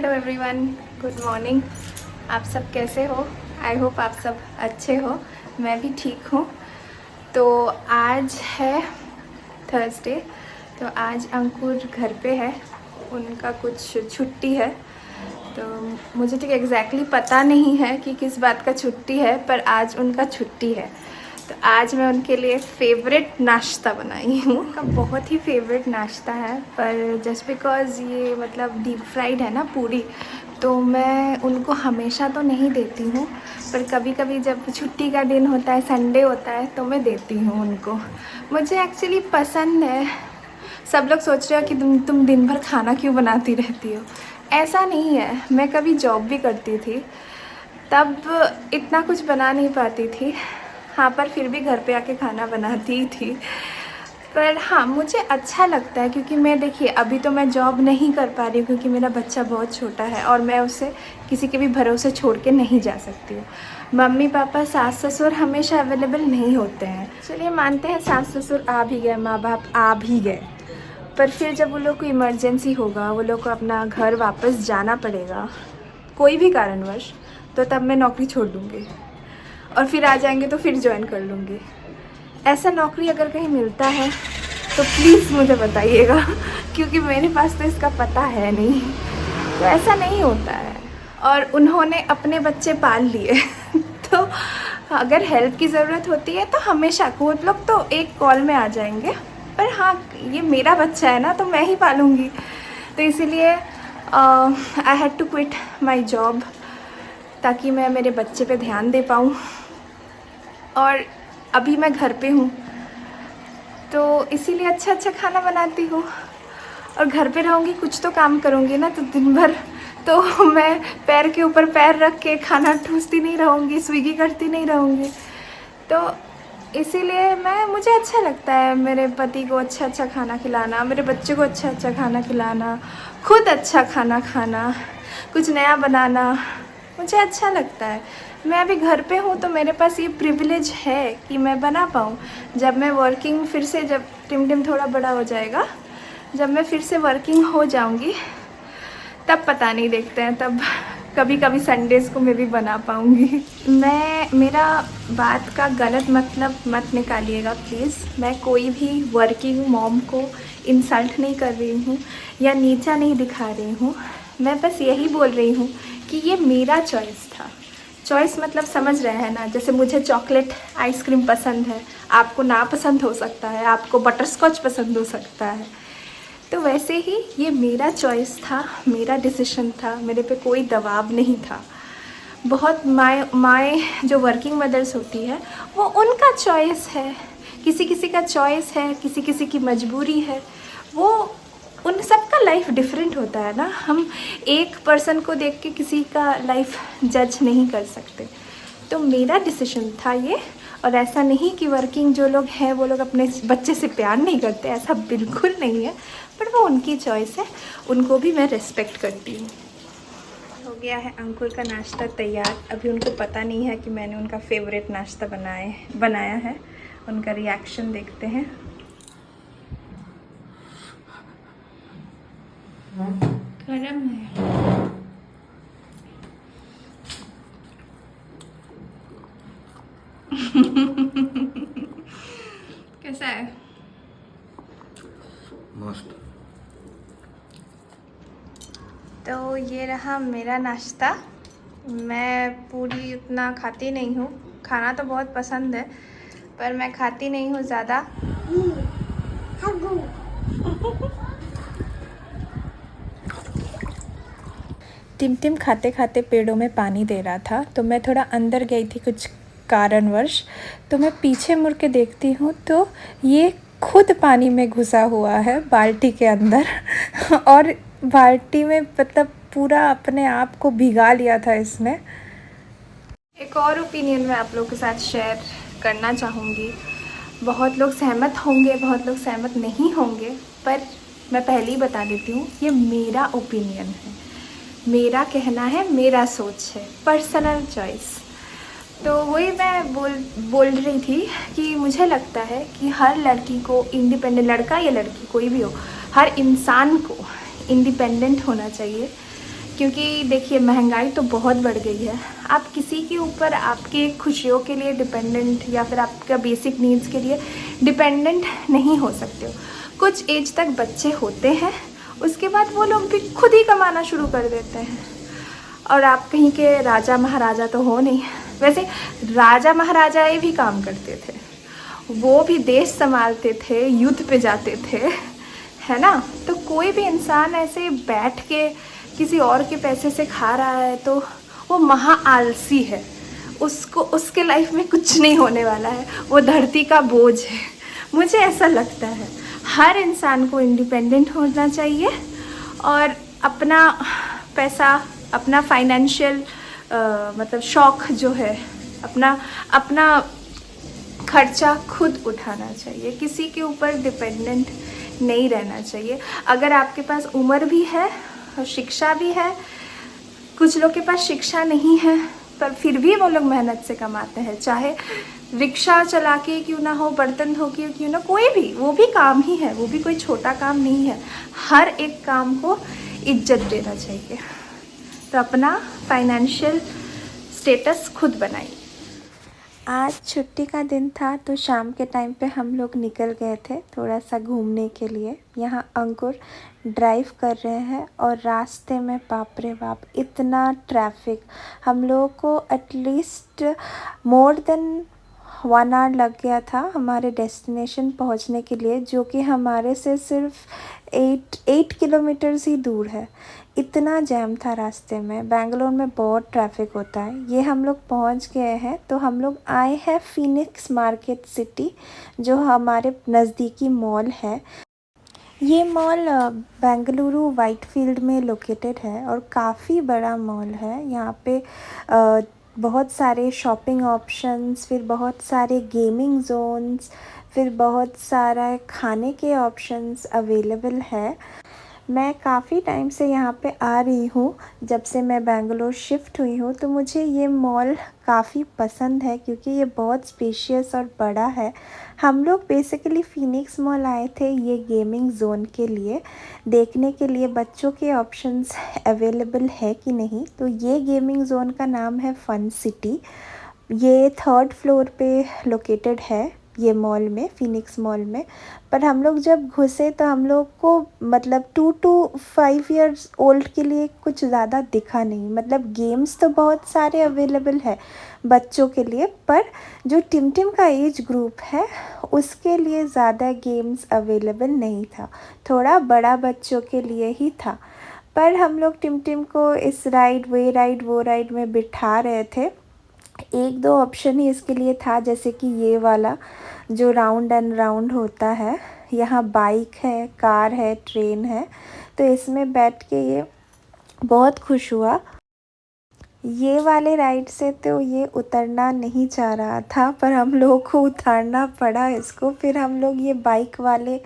Hello everyone, good morning. आप सब कैसे हो? आई होप आप सब अच्छे हो। मैं भी ठीक हूँ। तो आज है थर्सडे, तो आज अंकुर घर पे है। उनका कुछ छुट्टी है, तो मुझे ठीक एग्जैक्टली पता नहीं है कि किस बात का छुट्टी है, पर आज उनका छुट्टी है। तो आज मैं उनके लिए फ़ेवरेट नाश्ता बनाई हूँ। उनका बहुत ही फेवरेट नाश्ता है, पर जस्ट बिकॉज़ ये मतलब डीप फ्राइड है ना पूरी, तो मैं उनको हमेशा तो नहीं देती हूँ, पर कभी कभी जब छुट्टी का दिन होता है, संडे होता है, तो मैं देती हूँ उनको। मुझे एक्चुअली पसंद है। सब लोग सोच रहे हो कि तुम दिन भर खाना क्यों बनाती रहती हो। ऐसा नहीं है, मैं कभी जॉब भी करती थी, तब इतना कुछ बना नहीं पाती थी। हाँ, पर फिर भी घर पे आके खाना बनाती ही थी। पर हाँ, मुझे अच्छा लगता है, क्योंकि मैं देखिए अभी तो मैं जॉब नहीं कर पा रही हूँ, क्योंकि मेरा बच्चा बहुत छोटा है और मैं उसे किसी के भी भरोसे छोड़ के नहीं जा सकती हूँ। मम्मी पापा सास ससुर हमेशा अवेलेबल नहीं होते हैं। चलिए मानते हैं सास ससुर आ भी गए, माँ बाप आ भी गए, पर फिर जब वो लोग को इमरजेंसी होगा, वो लोग को अपना घर वापस जाना पड़ेगा कोई भी कारणवश, तो तब मैं नौकरी छोड़ दूँगी और फिर आ जाएंगे तो फिर ज्वाइन कर लूँगी। ऐसा नौकरी अगर कहीं मिलता है तो प्लीज़ मुझे बताइएगा, क्योंकि मेरे पास तो इसका पता है नहीं। तो ऐसा नहीं होता है, और उन्होंने अपने बच्चे पाल लिए तो अगर हेल्प की ज़रूरत होती है तो हमेशा वो लोग तो एक कॉल में आ जाएंगे। पर हाँ, ये मेरा बच्चा है ना, तो मैं ही पालूँगी। तो इसीलिए I had to quit my job, ताकि मैं मेरे बच्चे पे ध्यान दे पाऊँ। और अभी मैं घर पे हूँ, तो इसीलिए अच्छा अच्छा खाना बनाती हूँ। और घर पे रहूँगी, कुछ तो काम करूँगी ना, तो दिन भर तो मैं पैर के ऊपर पैर रख के खाना ठूसती नहीं रहूँगी, स्विगी करती नहीं रहूँगी। तो इसीलिए मुझे अच्छा लगता है मेरे पति को अच्छा अच्छा खाना खिलाना, मेरे बच्चे को अच्छा अच्छा खाना खिलाना, खुद अच्छा खाना खाना, कुछ नया बनाना मुझे अच्छा लगता है। मैं अभी घर पे हूँ, तो मेरे पास ये प्रिविलेज है कि मैं बना पाऊँ। जब मैं वर्किंग फिर से, जब टिम थोड़ा बड़ा हो जाएगा, जब मैं फिर से वर्किंग हो जाऊँगी, तब पता नहीं, देखते हैं। तब कभी कभी संडेज़ को मैं भी बना पाऊँगी। मेरा बात का गलत मतलब मत निकालिएगा प्लीज़। मैं कोई भी वर्किंग मॉम को इंसल्ट नहीं कर रही हूँ या नीचा नहीं दिखा रही हूँ। मैं बस यही बोल रही हूँ कि ये मेरा चॉइस था। चॉइस मतलब समझ रहे हैं ना, जैसे मुझे चॉकलेट आइसक्रीम पसंद है, आपको ना पसंद हो सकता है, आपको बटरस्कॉच पसंद हो सकता है। तो वैसे ही ये मेरा चॉइस था, मेरा डिसीजन था, मेरे पे कोई दबाव नहीं था। बहुत माँ जो वर्किंग मदर्स होती है, वो उनका चॉइस है, किसी किसी का चॉइस है, किसी किसी की मजबूरी है। वो उन सब का लाइफ डिफरेंट होता है ना। हम एक पर्सन को देख के किसी का लाइफ जज नहीं कर सकते। तो मेरा डिसीजन था ये। और ऐसा नहीं कि वर्किंग जो लोग हैं वो लोग अपने बच्चे से प्यार नहीं करते, ऐसा बिल्कुल नहीं है। पर वो उनकी चॉइस है, उनको भी मैं रिस्पेक्ट करती हूँ। हो गया है अंकुर का नाश्ता तैयार। अभी उनको पता नहीं है कि मैंने उनका फेवरेट नाश्ता बनाया है। उनका रिएक्शन देखते हैं। गरम है। कैसा है? मस्त। तो ये रहा मेरा नाश्ता। मैं पूरी उतना खाती नहीं हूँ, खाना तो बहुत पसंद है, पर मैं खाती नहीं हूँ ज़्यादा। टिम खाते खाते पेड़ों में पानी दे रहा था, तो मैं थोड़ा अंदर गई थी कुछ कारणवश। तो मैं पीछे मुड़ के देखती हूँ, तो ये खुद पानी में घुसा हुआ है बाल्टी के अंदर और बाल्टी में मतलब पूरा अपने आप को भिगा लिया था इसने। एक और ओपिनियन मैं आप लोगों के साथ शेयर करना चाहूँगी। बहुत लोग सहमत होंगे, बहुत लोग सहमत नहीं होंगे, पर मैं पहले ही बता देती हूँ, ये मेरा ओपिनियन है, मेरा कहना है, मेरा सोच है, पर्सनल चॉइस। तो वही मैं बोल रही थी कि मुझे लगता है कि हर लड़की को इंडिपेंडेंट, लड़का या लड़की कोई भी हो, हर इंसान को इंडिपेंडेंट होना चाहिए। क्योंकि देखिए महंगाई तो बहुत बढ़ गई है। आप किसी के ऊपर आपके खुशियों के लिए डिपेंडेंट या फिर आपका बेसिक नीड्स के लिए डिपेंडेंट नहीं हो सकते हो। कुछ एज तक बच्चे होते हैं, उसके बाद वो लोग भी खुद ही कमाना शुरू कर देते हैं। और आप कहीं के राजा महाराजा तो हो नहीं। वैसे राजा महाराजाएं भी काम करते थे, वो भी देश संभालते थे, युद्ध पे जाते थे, है ना। तो कोई भी इंसान ऐसे बैठ के किसी और के पैसे से खा रहा है तो वो महा आलसी है। उसको उसके लाइफ में कुछ नहीं होने वाला है, वो धरती का बोझ है। मुझे ऐसा लगता है हर इंसान को इंडिपेंडेंट होना चाहिए और अपना पैसा, अपना फाइनेंशियल मतलब शौक जो है, अपना अपना खर्चा खुद उठाना चाहिए। किसी के ऊपर डिपेंडेंट नहीं रहना चाहिए। अगर आपके पास उम्र भी है और शिक्षा भी है, कुछ लोग के पास शिक्षा नहीं है पर फिर भी वो लोग मेहनत से कमाते हैं, चाहे रिक्शा चला के क्यों ना हो, बर्तन धो के क्यों ना, कोई भी, वो भी काम ही है, वो भी कोई छोटा काम नहीं है। हर एक काम को इज्जत देना चाहिए। तो अपना फाइनेंशियल स्टेटस खुद बनाइए। आज छुट्टी का दिन था तो शाम के टाइम पे हम लोग निकल गए थे थोड़ा सा घूमने के लिए। यहाँ अंकुर ड्राइव कर रहे हैं और रास्ते में बाप रे बाप इतना ट्रैफिक। हम लोगों को एटलीस्ट मोर देन 1 आवर लग गया था हमारे डेस्टिनेशन पहुंचने के लिए, जो कि हमारे से सिर्फ 8 किलोमीटर्स ही दूर है। इतना जैम था रास्ते में। बेंगलोर में बहुत ट्रैफिक होता है। ये हम लोग पहुंच गए हैं तो हम लोग आए हैं फीनिक्स मार्केट सिटी, जो हमारे नज़दीकी मॉल है। ये मॉल बेंगलुरु वाइटफील्ड में लोकेटेड है और काफ़ी बड़ा मॉल है। यहाँ पे बहुत सारे शॉपिंग ऑप्शंस, फिर बहुत सारे गेमिंग जोन्स, फिर बहुत सारा खाने के ऑप्शंस अवेलेबल है। मैं काफ़ी टाइम से यहाँ पे आ रही हूँ, जब से मैं बेंगलोर शिफ्ट हुई हूँ, तो मुझे ये मॉल काफ़ी पसंद है क्योंकि ये बहुत स्पेशियस और बड़ा है। हम लोग बेसिकली फीनिक्स मॉल आए थे ये गेमिंग जोन के लिए, देखने के लिए बच्चों के ऑप्शंस अवेलेबल है कि नहीं। तो ये गेमिंग जोन का नाम है फन सिटी। ये 3rd फ्लोर पे लोकेटेड है ये मॉल में, फीनिक्स मॉल में। पर हम लोग जब घुसे तो हम लोग को मतलब 2 to 5 इयर्स ओल्ड के लिए कुछ ज़्यादा दिखा नहीं। मतलब गेम्स तो बहुत सारे अवेलेबल है बच्चों के लिए, पर जो टिमटिम का एज ग्रुप है उसके लिए ज़्यादा गेम्स अवेलेबल नहीं था। थोड़ा बड़ा बच्चों के लिए ही था। पर हम लोग टिमटिम को इस राइड, वे राइड, वो राइड में बिठा रहे थे। 1-2 ऑप्शन ही इसके लिए था, जैसे कि ये वाला जो राउंड एंड राउंड होता है। यहाँ बाइक है, कार है, ट्रेन है। तो इसमें बैठ के ये बहुत खुश हुआ। ये वाले राइड से तो ये उतरना नहीं चाह रहा था, पर हम लोगों को उतारना पड़ा इसको। फिर हम लोग ये बाइक वाले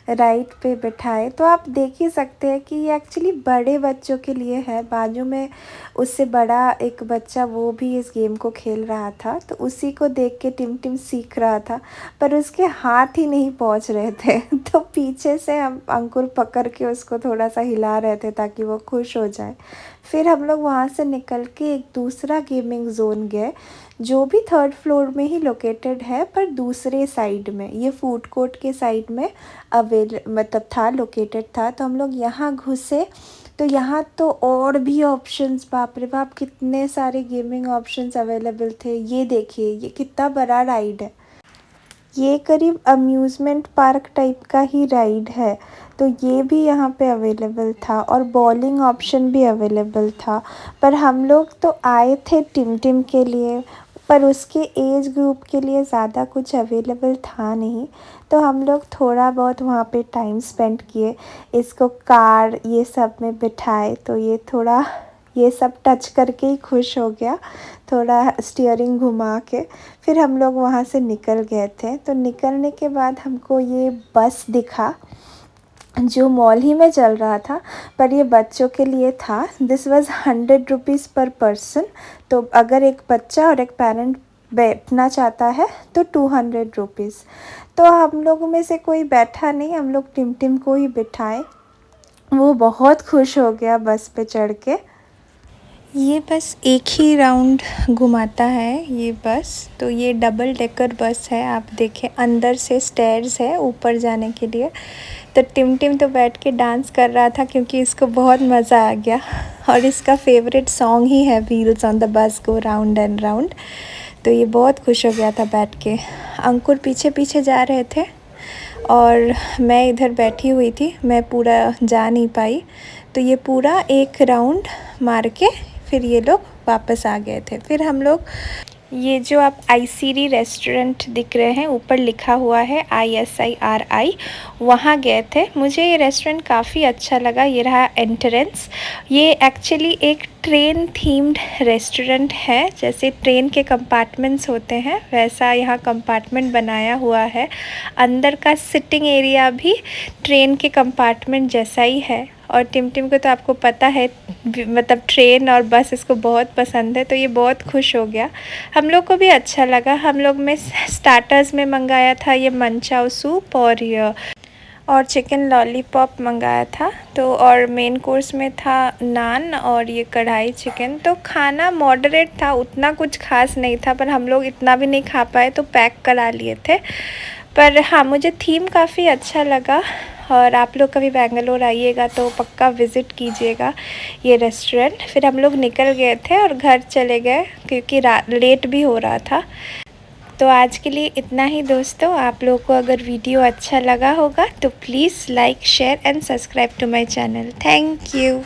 राइड पे बिठाए। तो आप देख ही सकते हैं कि ये एक्चुअली बड़े बच्चों के लिए है। बाजू में उससे बड़ा एक बच्चा वो भी इस गेम को खेल रहा था, तो उसी को देख के टिमटिम सीख रहा था, पर उसके हाथ ही नहीं पहुंच रहे थे। तो पीछे से हम अंकुर पकड़ के उसको थोड़ा सा हिला रहे थे ताकि वो खुश हो जाए। फिर हम लोग वहाँ से निकल के एक दूसरा गेमिंग जोन गए, जो भी 3rd फ्लोर में ही लोकेटेड है, पर दूसरे साइड में, ये फूड कोर्ट के साइड में मतलब था, लोकेटेड था। तो हम लोग यहाँ घुसे तो यहाँ तो और भी ऑप्शंस, बाप रे बाप कितने सारे गेमिंग ऑप्शंस अवेलेबल थे। ये देखिए, ये कितना बड़ा राइड है। ये करीब अम्यूज़मेंट पार्क टाइप का ही राइड है। तो ये भी यहाँ पे अवेलेबल था और बॉलिंग ऑप्शन भी अवेलेबल था। पर हम लोग तो आए थे टिमटिम के लिए, पर उसके एज ग्रुप के लिए ज़्यादा कुछ अवेलेबल था नहीं। तो हम लोग थोड़ा बहुत वहाँ पे टाइम स्पेंड किए, इसको कार ये सब में बिठाए। तो ये थोड़ा ये सब टच करके ही खुश हो गया, थोड़ा स्टीयरिंग घुमा के। फिर हम लोग वहाँ से निकल गए थे। तो निकलने के बाद हमको ये बस दिखा जो मॉल ही में चल रहा था, पर ये बच्चों के लिए था। दिस वाज 100 रुपीज़ पर पर्सन। तो अगर एक बच्चा और एक पेरेंट बैठना चाहता है तो 200 रुपीज़। तो हम लोगों में से कोई बैठा नहीं, हम लोग टिमटिम को ही बिठाए। वो बहुत खुश हो गया बस पे चढ़ के। ये बस एक ही राउंड घुमाता है ये बस। तो ये डबल डेकर बस है, आप देखें अंदर से स्टेयर्स है ऊपर जाने के लिए। तो टिम तो बैठ के डांस कर रहा था क्योंकि इसको बहुत मज़ा आ गया और इसका फेवरेट सॉन्ग ही है wheels on the bus go round and round. तो ये बहुत खुश हो गया था बैठ के। अंकुर पीछे पीछे जा रहे थे और मैं इधर बैठी हुई थी, मैं पूरा जा नहीं पाई। तो ये पूरा एक राउंड मार के फिर ये लोग वापस आ गए थे। फिर हम लोग ये जो आप आईसीरी रेस्टोरेंट दिख रहे हैं, ऊपर लिखा हुआ है ISIRI, वहाँ गए थे। मुझे ये रेस्टोरेंट काफ़ी अच्छा लगा। ये रहा एंट्रेंस। ये एक्चुअली एक ट्रेन थीम्ड रेस्टोरेंट है। जैसे ट्रेन के कंपार्टमेंट्स होते हैं वैसा यहाँ कंपार्टमेंट बनाया हुआ है। अंदर का सिटिंग एरिया भी ट्रेन के कंपार्टमेंट जैसा ही है। और टिम को तो आपको पता है, मतलब ट्रेन और बस इसको बहुत पसंद है, तो ये बहुत खुश हो गया। हम लोग को भी अच्छा लगा। हम लोग में स्टार्टर्स में मंगाया था ये मनचाओ सूप और चिकन लॉलीपॉप मंगाया था। तो और मेन कोर्स में था नान और ये कढ़ाई चिकन। तो खाना मॉडरेट था, उतना कुछ खास नहीं था, पर हम लोग इतना भी नहीं खा पाए तो पैक करा लिए थे। पर हाँ, मुझे थीम काफ़ी अच्छा लगा। और आप लोग कभी बेंगलोर आइएगा तो पक्का विज़िट कीजिएगा ये रेस्टोरेंट। फिर हम लोग निकल गए थे और घर चले गए क्योंकि लेट भी हो रहा था। तो आज के लिए इतना ही दोस्तों। आप लोगों को अगर वीडियो अच्छा लगा होगा तो please like, share and subscribe to my channel. Thank you.